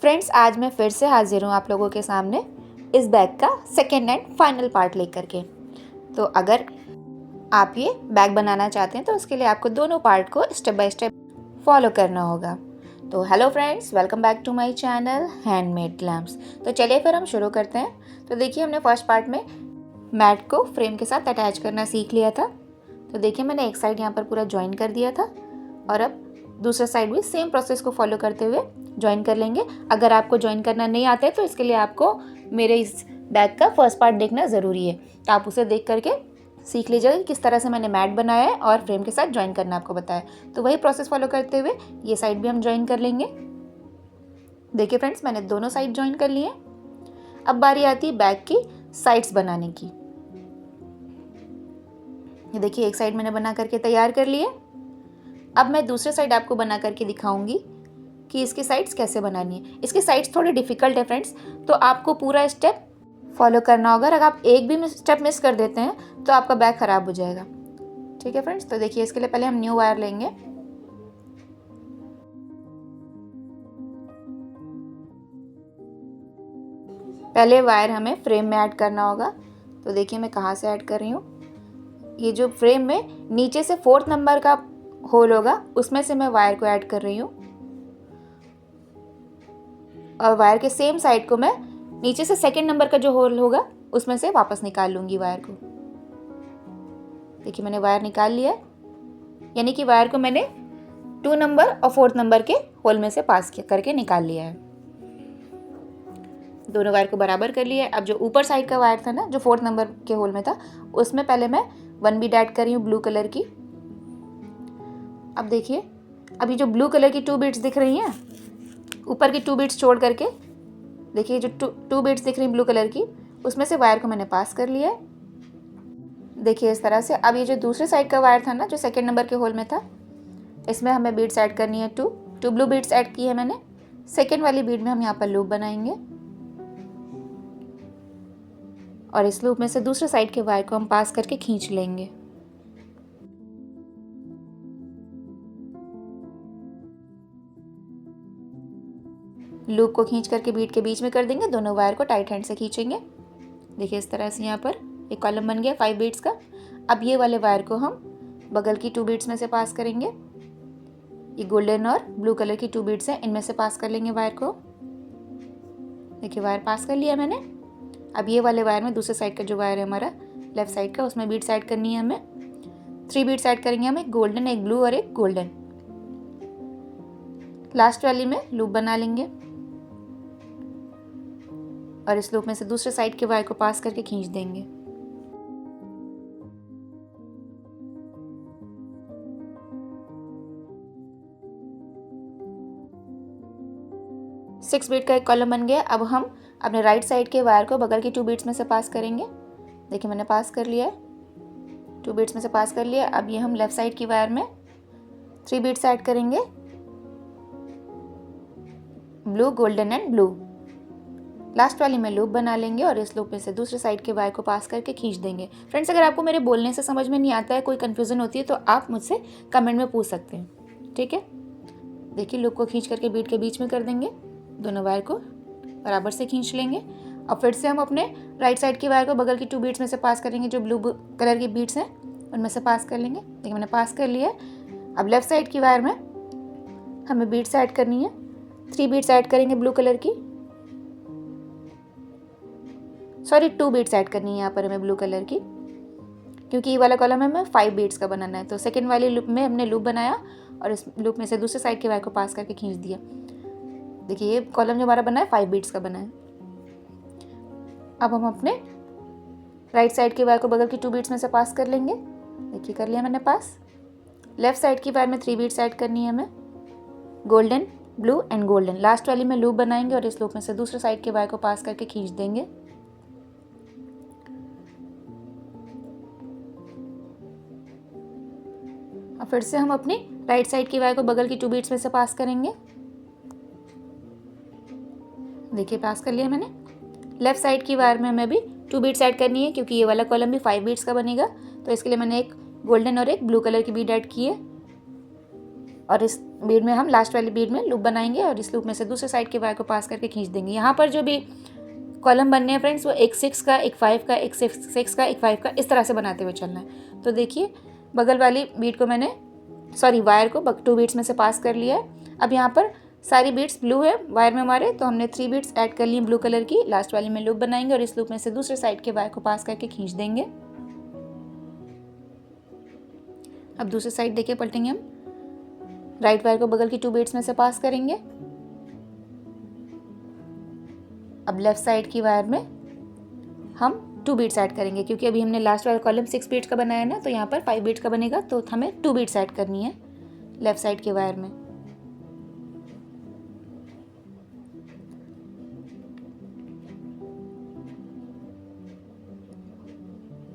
Friends, आज मैं फिर से हाजिर हूँ आप लोगों के सामने इस बैग का सेकेंड एंड फाइनल पार्ट लेकर के। तो अगर आप ये बैग बनाना चाहते हैं तो उसके लिए आपको दोनों पार्ट को स्टेप बाय स्टेप फॉलो करना होगा। तो hello friends, welcome back to my channel handmade glams. तो चलिए फिर हम शुरू करते हैं। तो देखिए, हमने फर्स्ट पार्ट में मैट को फ्रेम के साथ अटैच करना सीख लिया था। तो देखिए, मैंने एक साइड यहाँ पर पूरा ज्वाइन कर दिया था और अब दूसरा साइड भी सेम प्रोसेस को फॉलो करते हुए ज्वाइन कर लेंगे। अगर आपको ज्वाइन करना नहीं आता है तो इसके लिए आपको मेरे इस बैग का फर्स्ट पार्ट देखना ज़रूरी है। तो आप उसे देख करके सीख लीजिएगा कि किस तरह से मैंने मैट बनाया है और फ्रेम के साथ ज्वाइन करना आपको बताया। तो वही प्रोसेस फॉलो करते हुए ये साइड भी हम ज्वाइन कर लेंगे। देखिए फ्रेंड्स, मैंने दोनों साइड ज्वाइन कर लिए। अब बारी आती है बैग की साइड्स बनाने की। ये देखिए, एक साइड मैंने बना करके तैयार कर लिए। अब मैं दूसरे साइड आपको बना करके दिखाऊंगी कि इसकी साइड्स कैसे बनानी है। इसकी साइड्स थोड़ी डिफिकल्ट है फ्रेंड्स, तो आपको पूरा स्टेप फॉलो करना होगा। अगर आप एक भी स्टेप मिस कर देते हैं तो आपका बैग ख़राब हो जाएगा। ठीक है फ्रेंड्स, तो देखिए, इसके लिए पहले हम न्यू वायर लेंगे। पहले वायर हमें फ्रेम में ऐड करना होगा। तो देखिए, मैं कहाँ से ऐड कर रही हूँ। ये जो फ्रेम में नीचे से 4th नंबर का होल होगा उसमें से मैं वायर को ऐड कर रही हूँ और वायर के सेम साइड को मैं नीचे से 2nd नंबर का जो होल होगा उसमें से वापस निकाल लूँगी वायर को। देखिए, मैंने वायर निकाल लिया है, यानी कि वायर को मैंने 2 नंबर और 4th नंबर के होल में से पास करके निकाल लिया है। दोनों वायर को बराबर कर लिया है। अब जो ऊपर साइड का वायर था ना, जो 4th नंबर के होल में था, उसमें पहले मैं 1 बीड ऐड कर रही हूँ ब्लू कलर की। अब देखिए, अभी जो ब्लू कलर की 2 बीड्स दिख रही हैं, ऊपर की 2 बीड्स छोड़ करके देखिए, जो 2 बीड्स दिख रही हैं ब्लू कलर की, उसमें से वायर को मैंने पास कर लिया है। देखिए, इस तरह से। अब ये जो दूसरे साइड का वायर था ना, जो 2nd नंबर के होल में था, इसमें हमें बीड्स ऐड करनी है। 2 ब्लू बीड्स ऐड की है मैंने। 2nd वाली बीड में हम यहाँ पर लूप बनाएंगे और इस लूप में से दूसरे साइड के वायर को हम पास करके खींच लेंगे। लूप को खींच करके बीट के बीच में कर देंगे। दोनों वायर को टाइट हैंड से खींचेंगे। देखिए, इस तरह से यहाँ पर एक कॉलम बन गया 5 बीट्स का। अब ये वाले वायर को हम बगल की 2 बीट्स में से पास करेंगे। ये गोल्डन और ब्लू कलर की 2 बीट्स हैं, इनमें से पास कर लेंगे वायर को। देखिए, वायर पास कर लिया मैंने। अब ये वाले वायर में दूसरे साइड का जो वायर है हमारा लेफ्ट साइड का, उसमें बीट्स ऐड करनी है हमें। 3 बीट्स ऐड करेंगे हम, एक गोल्डन, एक ब्लू और एक गोल्डन। लास्ट वाली में लूप बना लेंगे और इस लूप में से दूसरे साइड के वायर को पास करके खींच देंगे। सिक्स बीट का एक कॉलम बन गया। अब हम अपने राइट साइड के वायर को बगल की 2 बीट्स में से पास करेंगे। देखिए, मैंने पास कर लिया है, 2 बीट्स में से पास कर लिया। अब ये हम लेफ्ट साइड की वायर में 3 बीट्स ऐड करेंगे, blue, golden and blue. Last वाली में लूप बना लेंगे और इस लूप में से दूसरे साइड के वायर को पास करके खींच देंगे। फ्रेंड्स, अगर आपको मेरे बोलने से समझ में नहीं आता है, कोई कन्फ्यूज़न होती है, तो आप मुझसे कमेंट में पूछ सकते हैं। ठीक है, देखिए, लूप को खींच करके बीट के बीच में कर देंगे। दोनों वायर को बराबर से खींच लेंगे और फिर से हम अपने राइट साइड की वायर को बगल की 2 बीट्स में से पास करेंगे। जो ब्लू कलर की बीट्स हैं उनमें से पास कर लेंगे। देखिए, मैंने पास कर लिया है। अब लेफ्ट साइड की वायर में हमें बीट्स ऐड करनी है। 3 बीट्स ऐड करेंगे ब्लू कलर की, 2 बीट्स ऐड करनी है यहाँ पर हमें ब्लू कलर की, क्योंकि ये वाला कॉलम हमें 5 बीट्स का बनाना है। तो 2nd वाली लूप में हमने लूप बनाया और इस लूप में से दूसरे साइड के वायर को पास करके खींच दिया। देखिए, ये कॉलम जो हमारा बना है 5 बीट्स का बना है। अब हम अपने राइट साइड के वायर को बगल की 2 बीट्स में से पास कर लेंगे। देखिए, कर लिया मैंने पास। लेफ्ट साइड की वायर में 3 बीट्स ऐड करनी है हमें, golden, blue and golden. Last वाली में लूप बनाएंगे और इस लूप में से दूसरे साइड के वायर को पास करके खींच देंगे। और फिर से हम अपनी राइट साइड की वायर को बगल की 2 बीट्स में से पास करेंगे। देखिए, पास कर लिया मैंने। लेफ्ट साइड की वायर में हमें भी 2 बीट्स ऐड करनी है, क्योंकि ये वाला कॉलम भी 5 बीट्स का बनेगा। तो इसके लिए मैंने एक गोल्डन और एक ब्लू कलर की बीड ऐड की है। और इस बीड में हम लास्ट वाली बीड में लूप बनाएंगे और इस लूप में से दूसरे साइड के वायर को पास करके खींच देंगे। यहाँ पर जो भी कॉलम बनने हैं फ्रेंड्स, वो एक 6 का, एक 5 का, एक 6 का, एक 5 का, इस तरह से बनाते हुए चलना है। तो देखिए बगल वाली बीड को मैंने वायर को 2 बीड्स में से पास कर लिया है। अब यहाँ पर सारी बीड्स ब्लू है वायर में हमारे, तो हमने 3 बीड्स ऐड कर ली ब्लू कलर की। लास्ट वाली में लूप बनाएंगे और इस लूप में से दूसरे साइड के वायर को पास करके खींच देंगे। अब दूसरी साइड देखिए पलटेंगे हम, राइट वायर को बगल की 2 बीड्स में से पास करेंगे। अब लेफ्ट साइड की वायर में हम 2 बीड्स ऐड करेंगे, क्योंकि अभी हमने लास्ट वाला कॉलम 6 बीड्स का बनाया है ना, तो यहाँ पर 5 बीड्स का बनेगा, तो हमें 2 बीड्स ऐड करनी है लेफ्ट साइड के वायर में।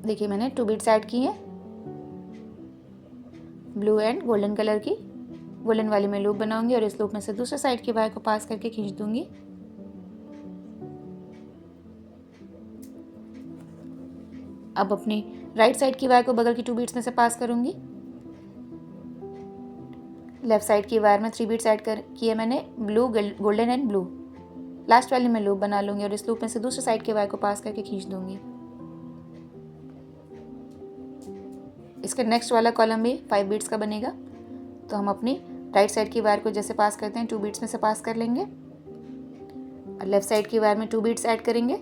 देखिए मैंने 2 बीड्स ऐड की हैं ब्लू एंड गोल्डन कलर की। गोल्डन वाली में लूप बनाऊंगी और इस लूप में से दूसरे साइड के वायर को पास करके खींच दूंगी। अब अपनी राइट साइड की वायर को बगल की 2 बीड्स में से पास करूंगी। लेफ्ट साइड की वायर में 3 बीड्स ऐड किए मैंने blue, golden and blue. Last वाली में लूप बना लूंगी और इस लूप में से दूसरे साइड के वायर को पास करके खींच दूंगी। इसका नेक्स्ट वाला कॉलम भी 5 बीड्स का बनेगा, तो हम अपनी राइट साइड की वायर को जैसे पास करते हैं 2 बीड्स में से पास कर लेंगे और लेफ्ट साइड की वायर में 2 बीड्स ऐड करेंगे।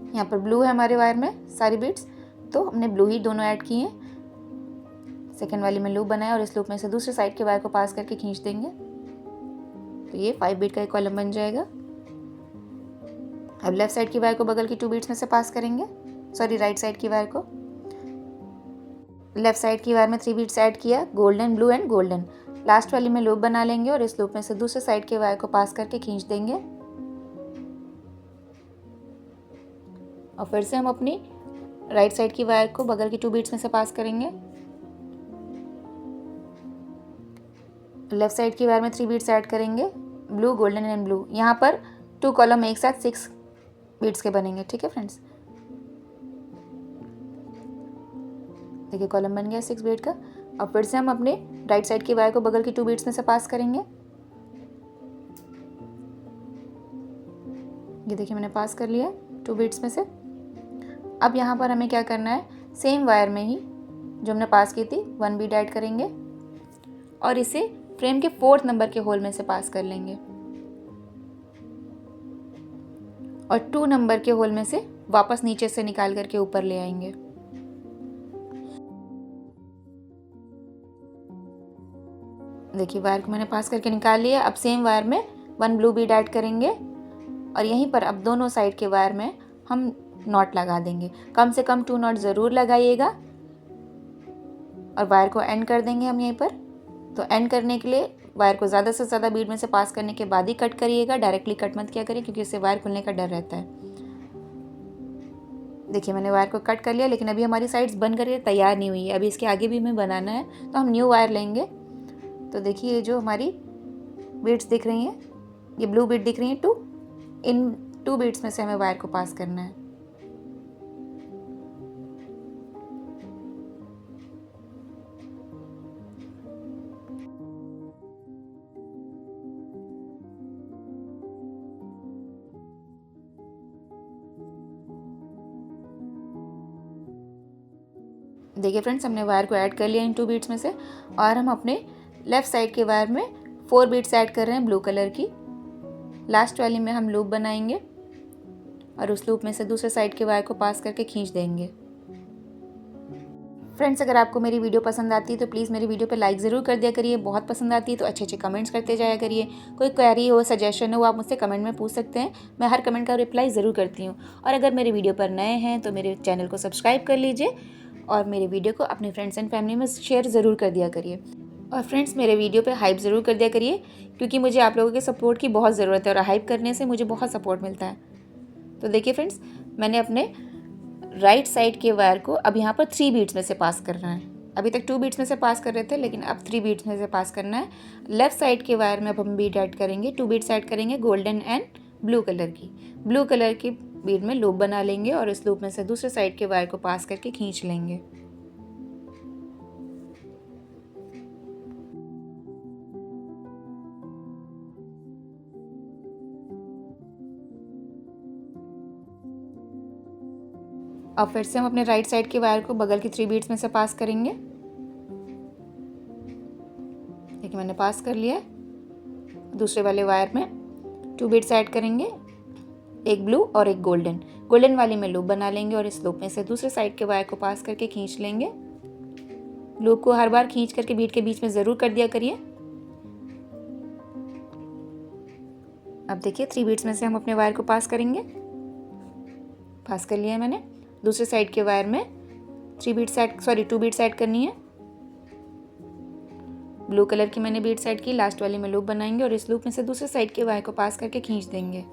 यहाँ पर ब्लू है हमारे वायर में सारी बीड्स, तो हमने ब्लू ही दोनों ऐड किए हैं। सेकेंड वाली में लूप बनाया और इस लूप में से दूसरे साइड के वायर को पास करके खींच देंगे, तो ये 5 बीट का एक कॉलम बन जाएगा। अब लेफ्ट साइड की वायर को बगल की 2 बीड्स में से पास करेंगे, राइट साइड की वायर को। लेफ्ट साइड की वायर में 3 बीड्स ऐड किया, golden, blue and golden. Last वाली में लूप बना लेंगे और इस लूप में से दूसरे साइड के वायर को पास करके खींच देंगे और फिर से हम अपनी राइट साइड की वायर को बगल की 2 बीड्स में से पास करेंगे। लेफ्ट साइड की वायर में 3 बीड्स ऐड करेंगे, ब्लू, गोल्डन एंड ब्लू। यहाँ पर 2 कॉलम एक साथ 6 बीड्स के बनेंगे। ठीक है फ्रेंड्स, देखिए कॉलम बन गया 6 बीट का। अब फिर से हम अपने राइट साइड की वायर को बगल की 2 बीड्स में से पास करेंगे। ये देखिए मैंने पास कर लिया 2 बीड्स में से। अब यहाँ पर हमें क्या करना है, सेम वायर में ही जो हमने पास की थी 1 बीड ऐड करेंगे और इसे फ्रेम के 4th नंबर के होल में से पास कर लेंगे और 2 नंबर के होल में से वापस नीचे से निकाल करके ऊपर ले आएंगे। देखिए वायर को मैंने पास करके निकाल लिया। अब सेम वायर में 1 ब्लू बीड ऐड करेंगे और यहीं पर अब दोनों साइड के वायर में हम नॉट लगा देंगे। कम से कम 2 नॉट ज़रूर लगाइएगा और वायर को एंड कर देंगे हम यहीं पर। तो एंड करने के लिए वायर को ज़्यादा से ज़्यादा बीड में से पास करने के बाद ही कट करिएगा, डायरेक्टली कट मत किया करिए, क्योंकि इससे वायर खुलने का डर रहता है। देखिए मैंने वायर को कट कर लिया, लेकिन अभी हमारी साइड्स बन करके तैयार नहीं हुई है। अभी इसके आगे भी हमें बनाना है, तो हम न्यू वायर लेंगे। तो देखिए ये जो हमारी बीड्स दिख रही हैं, ये ब्लू बीड दिख रही हैं 2, इन 2 बीड्स में से हमें वायर को पास करना है। देखिए फ्रेंड्स हमने वायर को ऐड कर लिया इन 2 बीड्स में से और हम अपने लेफ़्ट साइड के वायर में 4 बीड्स ऐड कर रहे हैं ब्लू कलर की। लास्ट वाली में हम लूप बनाएंगे और उस लूप में से दूसरे साइड के वायर को पास करके खींच देंगे। फ्रेंड्स अगर आपको मेरी वीडियो पसंद आती है तो प्लीज़ मेरी वीडियो पे लाइक ज़रूर कर दिया करिए। बहुत पसंद आती है तो अच्छे अच्छे कमेंट्स करते जाया करिए। कोई क्वेरी हो, सजेशन हो, आप मुझसे कमेंट में पूछ सकते हैं। मैं हर कमेंट का रिप्लाई ज़रूर करती हूँ। और अगर मेरे वीडियो पर नए हैं तो मेरे चैनल को सब्सक्राइब कर लीजिए और मेरे वीडियो को अपने फ्रेंड्स एंड फैमिली में शेयर ज़रूर कर दिया करिए। और फ्रेंड्स मेरे वीडियो पे हाइप ज़रूर कर दिया करिए, क्योंकि मुझे आप लोगों के सपोर्ट की बहुत ज़रूरत है और हाइप करने से मुझे बहुत सपोर्ट मिलता है। तो देखिए फ्रेंड्स मैंने अपने राइट साइड के वायर को अब यहाँ पर 3 बीड्स में से पास करना है। अभी तक 2 बीड्स में से पास कर रहे थे, लेकिन अब 3 बीड्स में से पास करना है। लेफ्ट साइड के वायर में अब हम बीड ऐड करेंगे, 2 बीड्स ऐड करेंगे गोल्डन एंड ब्लू कलर की। ब्लू कलर की बीड में लूप बना लेंगे और इस लूप में से दूसरे साइड के वायर को पास करके खींच लेंगे। अब फिर से हम अपने राइट साइड के वायर को बगल की 3 बीट्स में से पास करेंगे। देखिए मैंने पास कर लिया है। दूसरे वाले वायर में 2 बीट्स ऐड करेंगे, एक ब्लू और एक गोल्डन। गोल्डन वाली में लूप बना लेंगे और इस लूप में से दूसरे साइड के वायर को पास करके खींच लेंगे। लूप को हर बार खींच करके बीट के बीच में ज़रूर कर दिया करिए। अब देखिए 3 बीट्स में से हम अपने वायर को पास करेंगे। पास कर लिया है मैंने। दूसरे साइड के वायर में 2 बीट्स ऐड करनी है। ब्लू कलर की मैंने बीट्स ऐड की, लास्ट वाली में लूप बनाएंगे और इस लूप में से दूसरे साइड के वायर को पास करके खींच देंगे।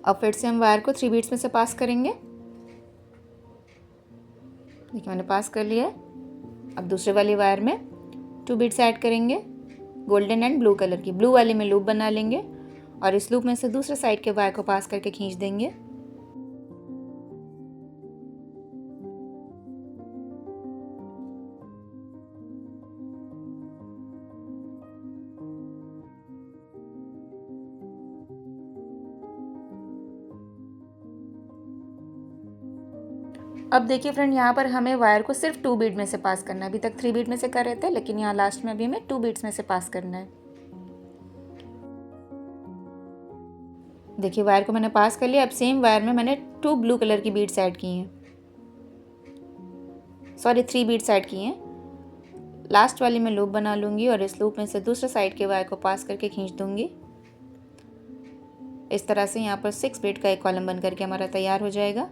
अब फिर से हम वायर को 3 बीट्स में से पास करेंगे। देखिए मैंने पास कर लिया है। अब दूसरे वाले वायर में 2 बीट्स ऐड करेंगे, गोल्डन एंड ब्लू कलर की। ब्लू वाले में लूप बना लेंगे और इस लूप में से दूसरे साइड के वायर को पास करके खींच देंगे। अब देखिए फ्रेंड, यहाँ पर हमें वायर को सिर्फ 2 बीट में से पास करना है। अभी तक 3 बीट में से कर रहे थे, लेकिन यहाँ लास्ट में अभी हमें 2 बीट्स में से पास करना है। देखिए वायर को मैंने पास कर लिया। अब सेम वायर में मैंने 2 ब्लू कलर की बीट्स ऐड की हैं, 3 बीट्स ऐड की हैं। लास्ट वाली में लूप बना लूँगी और इस लूप में से दूसरे साइड के वायर को पास करके खींच दूँगी। इस तरह से यहाँ पर 6 बीट का एक कॉलम बन करके हमारा तैयार हो जाएगा।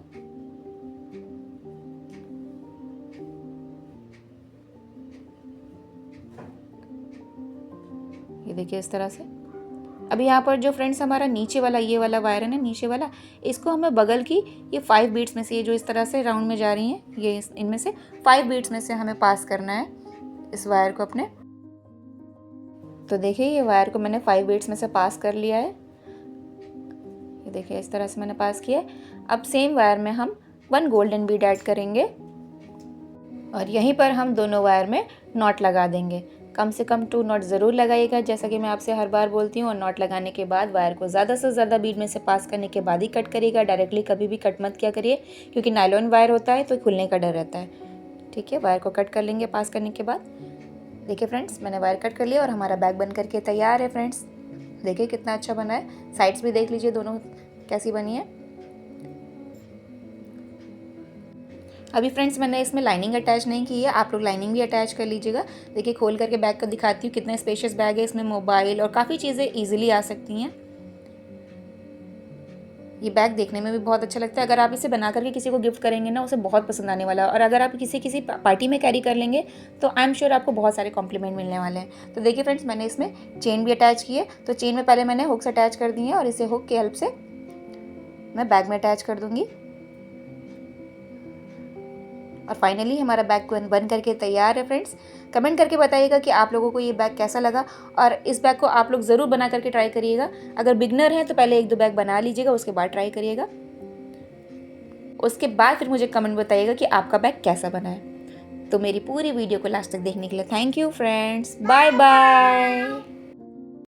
ये देखिए इस तरह से। अभी यहाँ पर जो फ्रेंड्स हमारा नीचे वाला ये वाला वायर है ना, नीचे वाला, इसको हमें बगल की ये 5 बीट्स में से, ये जो इस तरह से राउंड में जा रही हैं, ये इनमें से 5 बीट्स में से हमें पास करना है इस वायर को अपने। तो देखिए ये वायर को मैंने 5 बीट्स में से पास कर लिया है। ये देखिए इस तरह से मैंने पास किया है। अब सेम वायर में हम 1 गोल्डन बीड ऐड करेंगे और यहीं पर हम दोनों वायर में नॉट लगा देंगे। कम से कम 2 नॉट ज़रूर लगाइएगा, जैसा कि मैं आपसे हर बार बोलती हूँ। और नॉट लगाने के बाद वायर को ज़्यादा से ज़्यादा बीड में से पास करने के बाद ही कट करिएगा। डायरेक्टली कभी भी कट मत किया करिए, क्योंकि नायलॉन वायर होता है तो खुलने का डर रहता है। ठीक है, वायर को कट कर लेंगे पास करने के बाद। देखिए फ्रेंड्स, मैंने वायर कट कर लिया और हमारा बैग बन करके तैयार है फ्रेंड्स। देखिए कितना अच्छा बना है। साइड्स भी देख लीजिए दोनों कैसी बनी है। अभी फ्रेंड्स मैंने इसमें लाइनिंग अटैच नहीं की है, आप लोग लाइनिंग भी अटैच कर लीजिएगा। देखिए खोल करके बैग को दिखाती हूँ कितना स्पेशियस बैग है। इसमें मोबाइल और काफ़ी चीज़ें इजीली आ सकती हैं। ये बैग देखने में भी बहुत अच्छा लगता है। अगर आप इसे बना करके किसी को गिफ्ट करेंगे ना, उसे बहुत पसंद आने वाला है। और अगर आप किसी पार्टी में कैरी कर लेंगे तो आई एम श्योर आपको बहुत सारे कॉम्प्लीमेंट मिलने वाले हैं। तो देखिए फ्रेंड्स, मैंने इसमें चेन भी अटैच की है। तो चेन में पहले मैंने हुक्स अटैच कर दी हैं और इसे हुक की हेल्प से मैं बैग में अटैच कर दूँगी। और फाइनली हमारा बैग बन करके तैयार है फ्रेंड्स। कमेंट करके बताइएगा कि आप लोगों को ये बैग कैसा लगा, और इस बैग को आप लोग ज़रूर बना करके ट्राई करिएगा। अगर बिगनर हैं तो पहले 1-2 बैग बना लीजिएगा, उसके बाद ट्राई करिएगा। उसके बाद फिर मुझे कमेंट बताइएगा कि आपका बैग कैसा बना है। तो मेरी पूरी वीडियो को लास्ट तक देखने के लिए thank you friends. Bye bye.